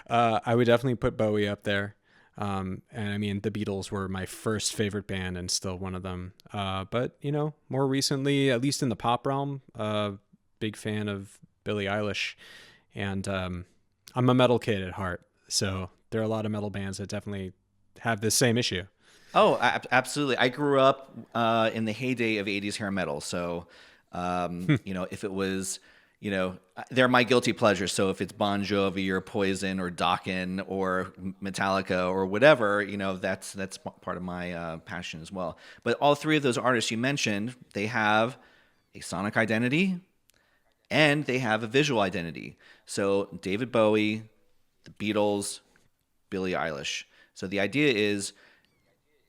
I would definitely put Bowie up there. And I mean, the Beatles were my first favorite band and still one of them. But, more recently, at least in the pop realm, big fan of Billie Eilish. And I'm a metal kid at heart. So there are a lot of metal bands that definitely have this same issue. Oh, absolutely. I grew up in the heyday of 80s hair metal. So, if it was, they're my guilty pleasures. So if it's Bon Jovi or Poison or Dokken or Metallica or whatever, that's part of my passion as well. But all 3 of those artists you mentioned, they have a sonic identity and they have a visual identity. So David Bowie, the Beatles, Billie Eilish. So the idea is,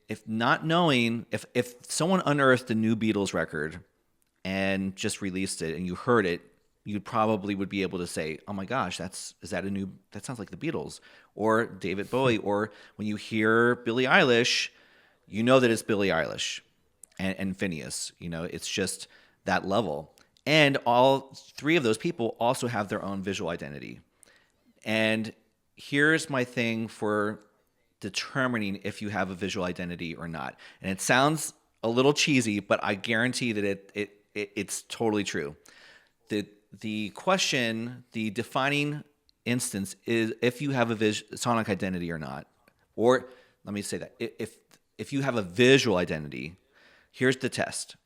if not knowing, if someone unearthed a new Beatles record and just released it and you heard it, you probably would be able to say, oh my gosh, that sounds like the Beatles or David Bowie. Or when you hear Billie Eilish, you know that it's Billie Eilish and Phineas. It's just that level. And all three of those people also have their own visual identity. And here's my thing for determining if you have a visual identity or not. And it sounds a little cheesy, but I guarantee that it's totally true. The question, the defining instance is if you have a sonic identity or not. Or let me say that if you have a visual identity, here's the test.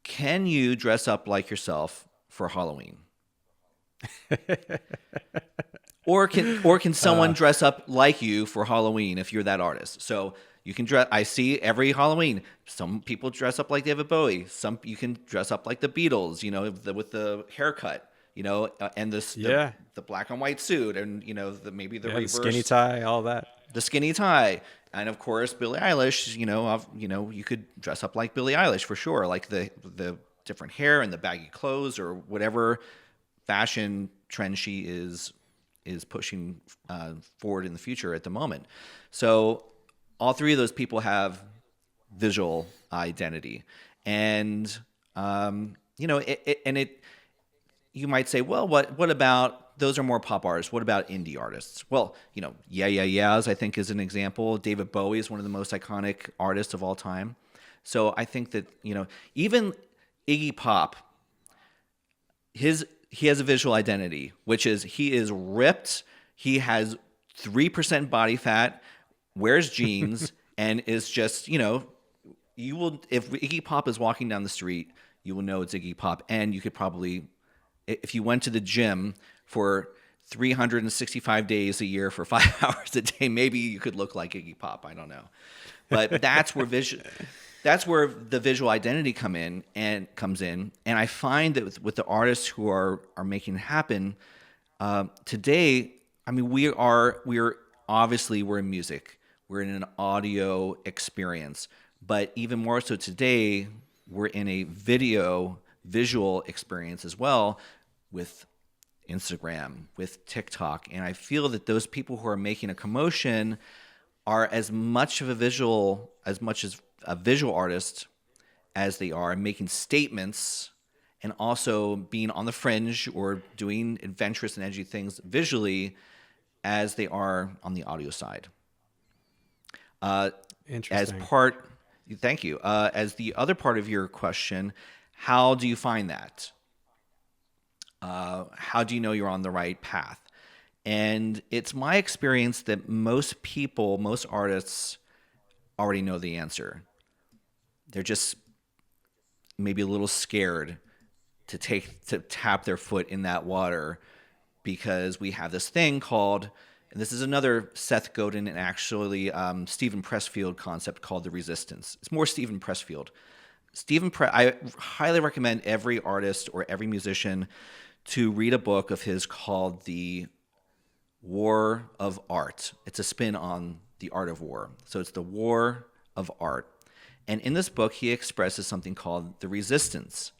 Can you dress up like yourself for Halloween? Or can someone dress up like you for Halloween if you're that artist? So you can dress. I see every Halloween. Some people dress up like David Bowie. Some you can dress up like the Beatles. With the haircut. And the black and white suit, and maybe the reverse, the skinny tie, all that. The skinny tie, and of course Billie Eilish. You could dress up like Billie Eilish for sure, like the different hair and the baggy clothes or whatever fashion trend she is pushing forward in the future at the moment. So all three of those people have visual identity, and you might say, well, what about those are more pop artists? What about indie artists? Well, Yeahs, I think, is an example. David Bowie is one of the most iconic artists of all time. So I think that even Iggy Pop, he has a visual identity, which is he is ripped. He has 3% body fat, wears jeans, and is just, you will, if Iggy Pop is walking down the street, you will know it's Iggy Pop. And you could probably, if you went to the gym for 365 days a year for 5 hours a day, maybe you could look like Iggy Pop. I don't know. But that's where the visual identity comes in. And I find that with the artists who are making it happen today, I mean, we're obviously we're in music. We're in an audio experience. But even more so today, we're in a visual experience as well with Instagram, with TikTok. And I feel that those people who are making a commotion are as much a visual artist as they are making statements and also being on the fringe or doing adventurous and edgy things visually as they are on the audio side. Interesting. Thank you. As the other part of your question, how do you find that? How do you know you're on the right path? And it's my experience that most artists already know the answer. They're just maybe a little scared to tap their foot in that water because we have this thing called, and this is another Seth Godin and actually Stephen Pressfield concept called the resistance. It's more Stephen Pressfield. I highly recommend every artist or every musician to read a book of his called The War of Art. It's a spin on the art of war. So it's the War of Art. And in this book, he expresses something called the resistance.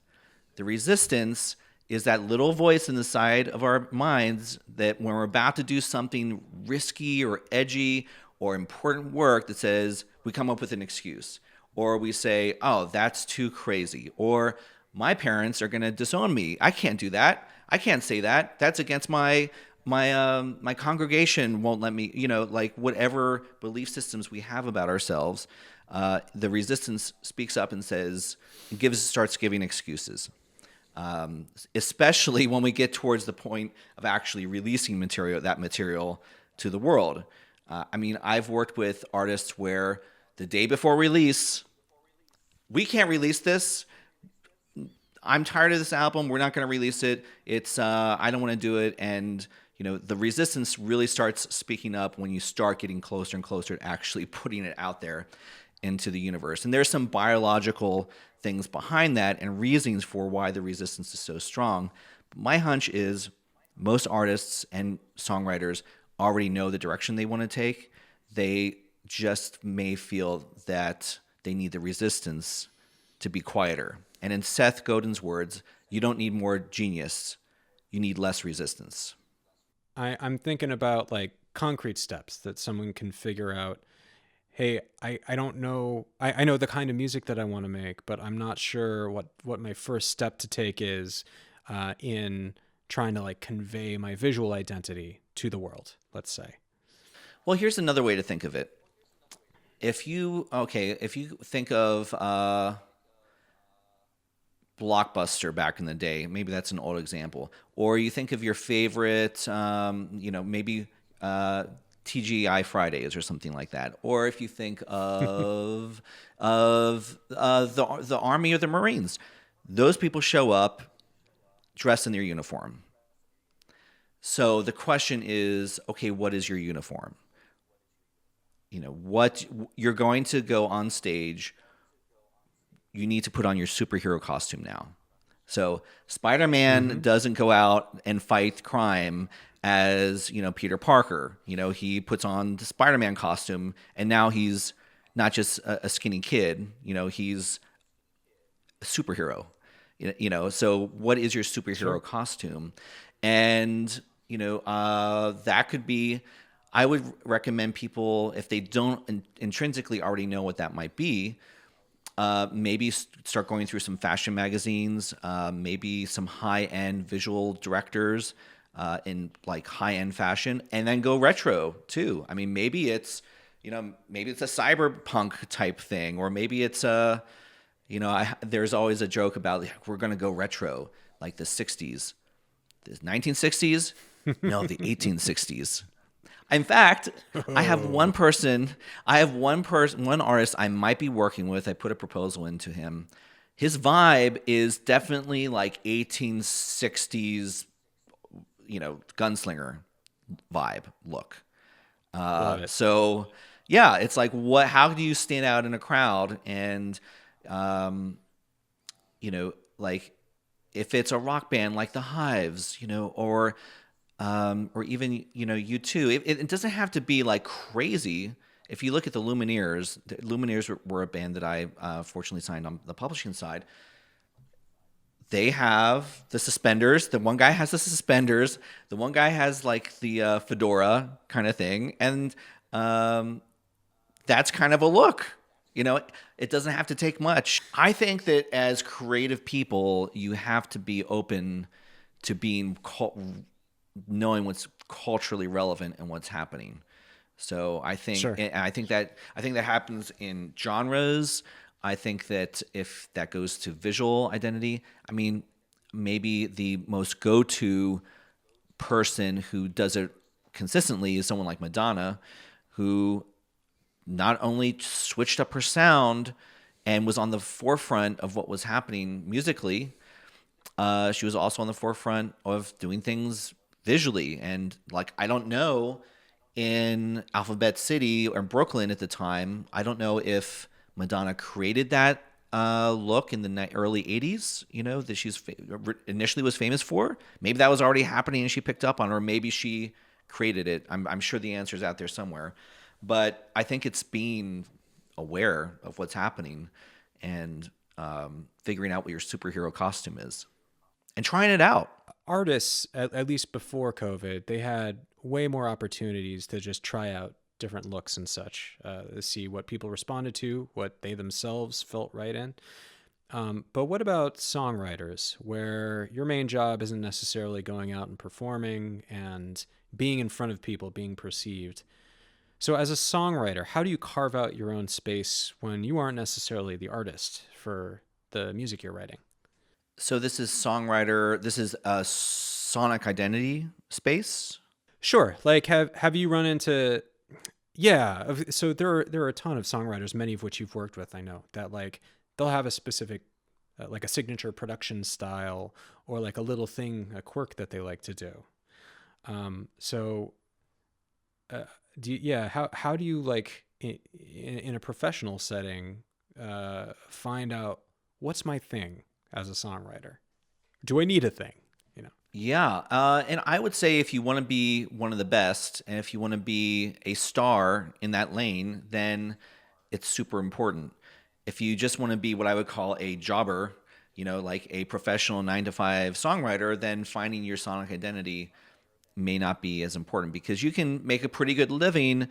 The resistance is that little voice in the side of our minds that when we're about to do something risky or edgy or important work that says we come up with an excuse. Or we say, oh, that's too crazy. Or my parents are going to disown me. I can't do that. I can't say that. That's against my congregation won't let me, like whatever belief systems we have about ourselves, the resistance speaks up and starts giving excuses. Especially when we get towards the point of actually releasing that material to the world. I've worked with artists where the day before release, we can't release this. I'm tired of this album. We're not going to release it. It's I don't want to do it. And the resistance really starts speaking up when you start getting closer and closer to actually putting it out there into the universe. And there's some biological things behind that and reasons for why the resistance is so strong. But my hunch is most artists and songwriters already know the direction they want to take. They just may feel that they need the resistance to be quieter. And in Seth Godin's words, you don't need more genius, you need less resistance. I'm thinking about like concrete steps that someone can figure out. Hey, I don't know. I know the kind of music that I want to make, but I'm not sure what my first step to take is in trying to like convey my visual identity to the world, let's say. Well, here's another way to think of it. If you think of Blockbuster back in the day, maybe that's an old example, or you think of your favorite, maybe TGI Fridays or something like that, or if you think of the Army or the Marines, those people show up dressed in their uniform. So the question is, okay, what is your uniform? What you're going to go on stage, you need to put on your superhero costume now. So Spider-Man doesn't go out and fight crime as, Peter Parker. He puts on the Spider-Man costume, and now he's not just a skinny kid, he's a superhero. So what is your superhero costume? And, that could be, I would recommend people, if they don't intrinsically already know what that might be, maybe start going through some fashion magazines, maybe some high-end visual directors in like high-end fashion, and then go retro too. I mean, maybe it's a cyberpunk type thing, or maybe it's there's always a joke about we're going to go retro, like the 60s, the 1960s, no, the 1860s. In fact, I have one artist I might be working with. I put a proposal into him. His vibe is definitely like 1860s, gunslinger vibe look. Love it. So yeah, it's like, how do you stand out in a crowd? And, like if it's a rock band like the Hives, or even, U2, it doesn't have to be like crazy. If you look at the Lumineers were a band that I fortunately signed on the publishing side. They have the suspenders. The one guy has the suspenders. The one guy has like the fedora kind of thing. And that's kind of a look. It doesn't have to take much. I think that as creative people, you have to be open to being knowing what's culturally relevant and what's happening. So I think, Sure. and I think that happens in genres. I think that if that goes to visual identity, I mean, maybe the most go-to person who does it consistently is someone like Madonna, who not only switched up her sound and was on the forefront of what was happening musically, she was also on the forefront of doing things visually. And like, I don't know, in Alphabet City or Brooklyn at the time, I don't know if Madonna created that look in the early 80s, that she's initially was famous for. Maybe that was already happening and she picked up on it, or maybe she created it. I'm sure the answer's out there somewhere. But I think it's being aware of what's happening and figuring out what your superhero costume is and trying it out. Artists, at least before COVID, they had way more opportunities to just try out different looks and such, to see what people responded to, what they themselves felt right in. But what about songwriters, where your main job isn't necessarily going out and performing and being in front of people, being perceived? So as a songwriter, how do you carve out your own space when you aren't necessarily the artist for the music you're writing? So this is a sonic identity space? Sure. Like, have you run into... Yeah, so there are a ton of songwriters, many of which you've worked with, I know, that like they'll have a specific, like a signature production style or like a little thing, a quirk that they like to do. How do you like in a professional setting find out what's my thing as a songwriter? Do I need a thing? Yeah, and I would say if you want to be one of the best, and if you want to be a star in that lane, then it's super important. If you just want to be what I would call a jobber, like a professional 9 to 5 songwriter, then finding your sonic identity may not be as important because you can make a pretty good living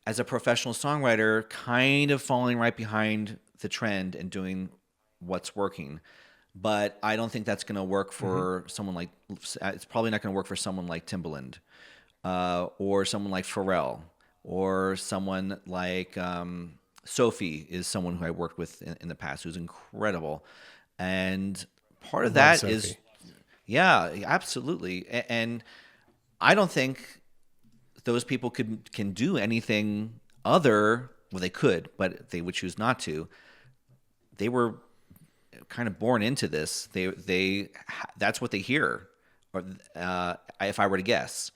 as a professional songwriter, kind of falling right behind the trend and doing what's working. But I don't think that's going to work for someone like, it's probably not going to work for someone like Timbaland, or someone like Pharrell, or someone like Sophie is someone who I worked with in the past who's incredible. And part of that Sophie. is, yeah, absolutely. And I don't think those people can do anything other, well, they could, but they would choose not to. They were kind of born into this. That's what they hear, or if I were to guess.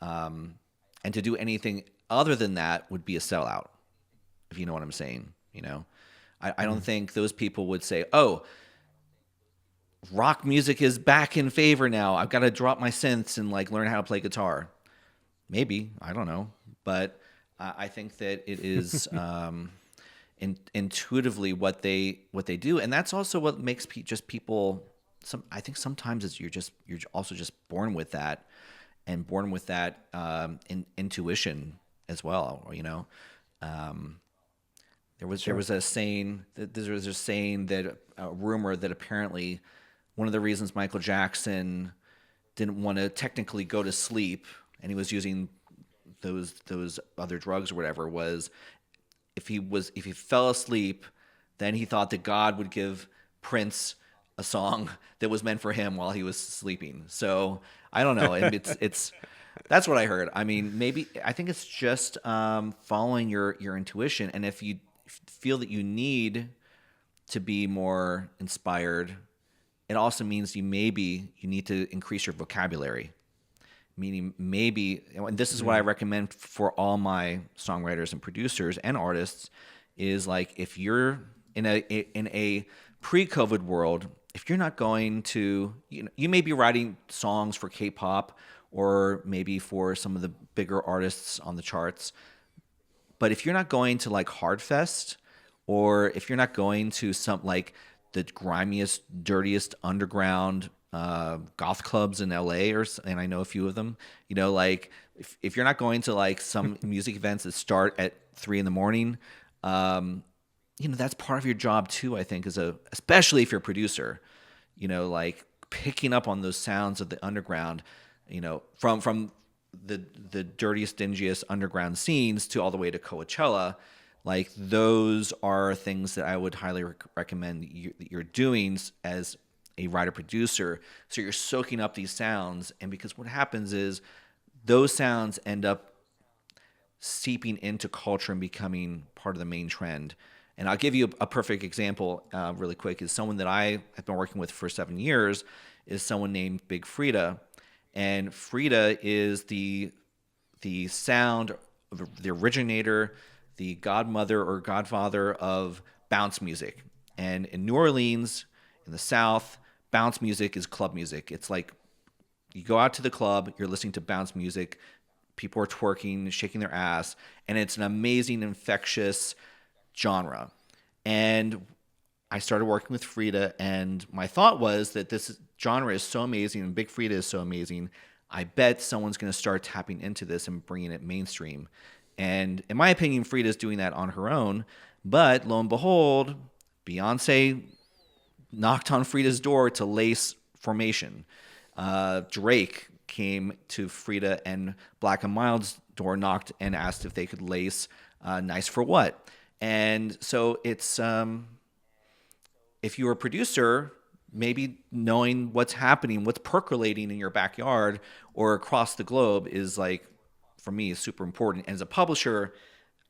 And to do anything other than that would be a sellout, if you know what I'm saying. I don't think those people would say, "Oh, rock music is back in favor now. I've got to drop my synths and like learn how to play guitar." Maybe, I don't know, but I think that it is intuitively what they do, and that's also what makes people. I think sometimes you're also just born with that, and born with that intuition as well. There was a saying that a rumor that apparently one of the reasons Michael Jackson didn't want to technically go to sleep, and he was using those other drugs or whatever, was if he fell asleep, then he thought that God would give Prince a song that was meant for him while he was sleeping. So I don't know. It's that's what I heard. I mean, maybe I think it's just following your intuition, and if you feel that you need to be more inspired, it also means you need to increase your vocabulary. Meaning maybe, and this is what I recommend for all my songwriters and producers and artists, is like if you're in a pre-COVID world, if you're not going to, you may be writing songs for K-pop or maybe for some of the bigger artists on the charts, but if you're not going to like Hardfest, or if you're not going to some like the grimiest, dirtiest underground goth clubs in LA, and I know a few of them, like if you're not going to like some music events that start at 3 a.m, that's part of your job too, I think, especially if you're a producer, like picking up on those sounds of the underground, from the dirtiest, dingiest underground scenes to all the way to Coachella. Like those are things that I would highly recommend you're doing as a writer-producer. So you're soaking up these sounds, and because what happens is those sounds end up seeping into culture and becoming part of the main trend. And I'll give you a perfect example really quick. Is someone that I have been working with for 7 years is someone named Big Frida. And Frida is the sound, the originator, the godmother or godfather of bounce music. And in New Orleans, in the South, bounce music is club music. It's like you go out to the club, you're listening to bounce music, people are twerking, shaking their ass, and it's an amazing, infectious genre. And I started working with Frida, and my thought was that this genre is so amazing, and Big Frida is so amazing, I bet someone's going to start tapping into this and bringing it mainstream. And in my opinion, Frida's doing that on her own, but lo and behold, Beyonce knocked on Frida's door to lace Formation. Drake came to Frida and Black and Mild's door, knocked and asked if they could lace Nice for What. And so it's, if you're a producer, maybe knowing what's happening, what's percolating in your backyard or across the globe is like, for me, is super important. And as a publisher,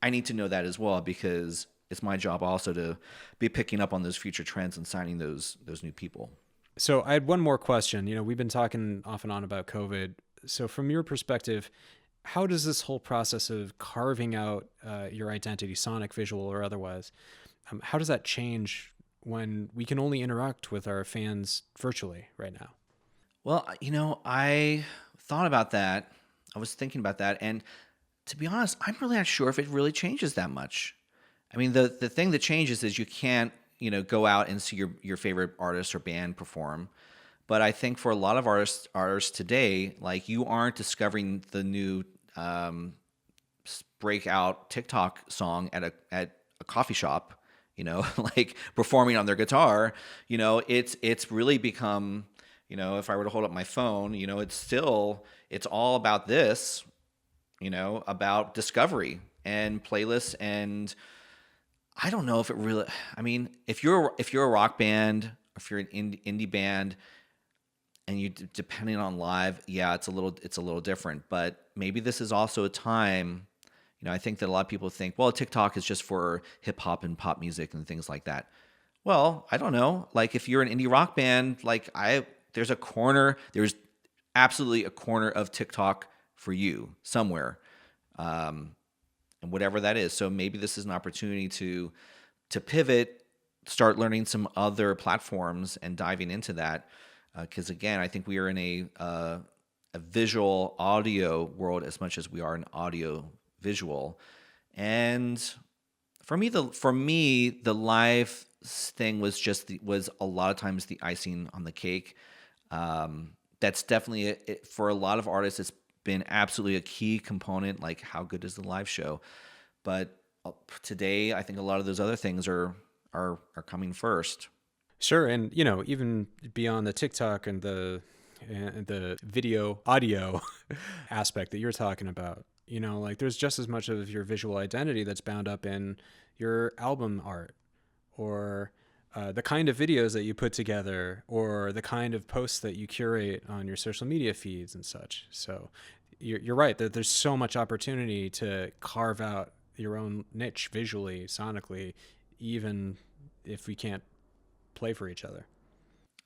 I need to know that as well, because it's my job also to be picking up on those future trends and signing those new people. So I had one more question. We've been talking off and on about COVID. So from your perspective, how does this whole process of carving out your identity, sonic, visual, or otherwise, how does that change when we can only interact with our fans virtually right now? Well, I thought about that. I was thinking about that. And to be honest, I'm really not sure if it really changes that much. I mean, the thing that changes is you can't, go out and see your favorite artist or band perform. But I think for a lot of artists today, like, you aren't discovering the new breakout TikTok song at a coffee shop, like performing on their guitar. It's really become, if I were to hold up my phone, it's all about this, about discovery and playlists. And I don't know if it really, I mean, if you're a rock band, if you're an indie band, and you depending on live, yeah, it's a little different. But maybe this is also a time, I think that a lot of people think, well, TikTok is just for hip hop and pop music and things like that. Well, I don't know. Like, if you're an indie rock band, there's absolutely a corner of TikTok for you somewhere, and whatever that is. So maybe this is an opportunity to pivot, start learning some other platforms and diving into that. Because again, I think we are in a visual audio world as much as we are an audio visual. And for me, the live thing was a lot of times the icing on the cake. That's definitely for a lot of artists. It's been absolutely a key component. Like, how good is the live show? But today, I think a lot of those other things are coming first. Sure, and even beyond the TikTok and the video audio aspect that you're talking about, like, there's just as much of your visual identity that's bound up in your album art, or the kind of videos that you put together, or the kind of posts that you curate on your social media feeds and such. So you're right that there's so much opportunity to carve out your own niche visually, sonically, even if we can't play for each other.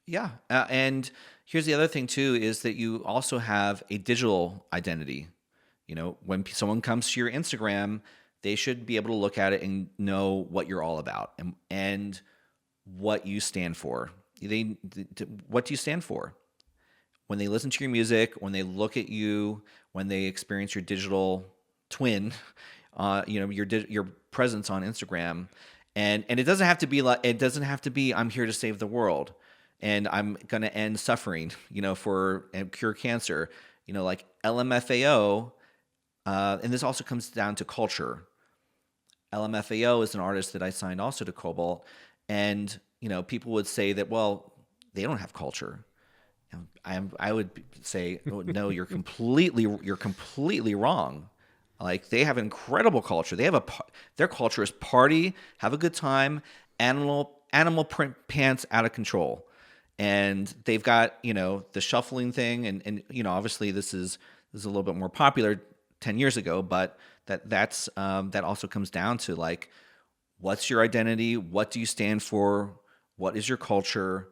Yeah. And here's the other thing too, is that you also have a digital identity. When someone comes to your Instagram, they should be able to look at it and know what you're all about and what you stand for. What do you stand for? When they listen to your music, when they look at you, when they experience your digital twin, your presence on Instagram. And it doesn't have to be I'm here to save the world and I'm going to end suffering, and cure cancer, like LMFAO. And this also comes down to culture. LMFAO is an artist that I signed also to Cobalt. And, people would say that, well, they don't have culture. I would say, oh, no, you're completely wrong. Like, they have incredible culture. Their culture is party, have a good time, animal print pants out of control, and they've got the shuffling thing, and obviously this is a little bit more popular 10 years ago, but that also comes down to, like, what's your identity? What do you stand for? What is your culture?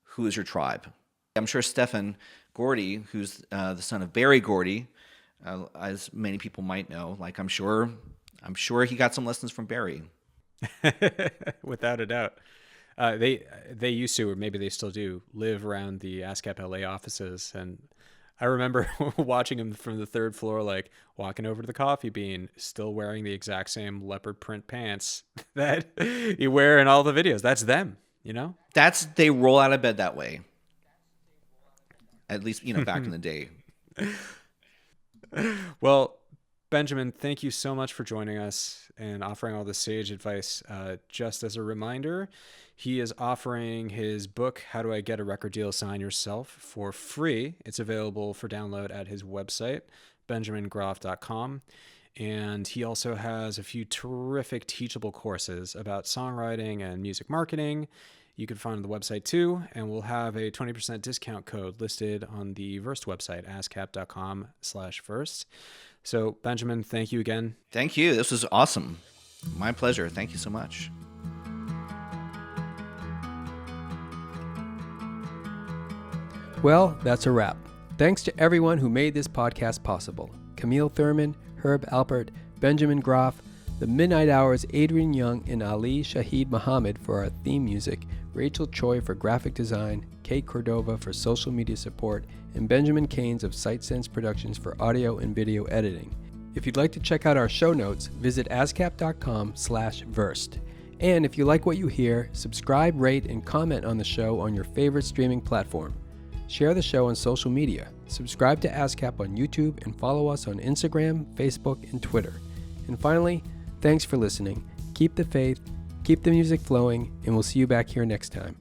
Who is your tribe? I'm sure Stephen Gordy, who's the son of Berry Gordy, as many people might know, like, I'm sure he got some lessons from Barry. Without a doubt. They used to, or maybe they still do, live around the ASCAP LA offices, and I remember watching him from the third floor, like, walking over to the coffee bean, still wearing the exact same leopard print pants that you wear in all the videos. That's them, They roll out of bed that way. At least, back in the day. Well, Benjamin, thank you so much for joining us and offering all this sage advice. Just as a reminder, he is offering his book, How Do I Get a Record Deal? Sign Yourself, for free. It's available for download at his website, benjamingroff.com. And he also has a few terrific teachable courses about songwriting and music marketing. You can find on the website too, and we'll have a 20% discount code listed on the VERSED website, ascap.com/VERSED. So, Benjamin, thank you again. Thank you. This was awesome. My pleasure. Thank you so much. Well, that's a wrap. Thanks to everyone who made this podcast possible. Camille Thurman, Herb Alpert, Benjamin Groff, The Midnight Hours, Adrian Young, and Ali Shahid Muhammad for our theme music, Rachel Choi for graphic design, Kate Cordova for social media support, and Benjamin Keynes of SightSense Productions for audio and video editing. If you'd like to check out our show notes, visit ascap.com/versed. And if you like what you hear, subscribe, rate, and comment on the show on your favorite streaming platform. Share the show on social media. Subscribe to ASCAP on YouTube and follow us on Instagram, Facebook, and Twitter. And finally, thanks for listening. Keep the faith, keep the music flowing, and we'll see you back here next time.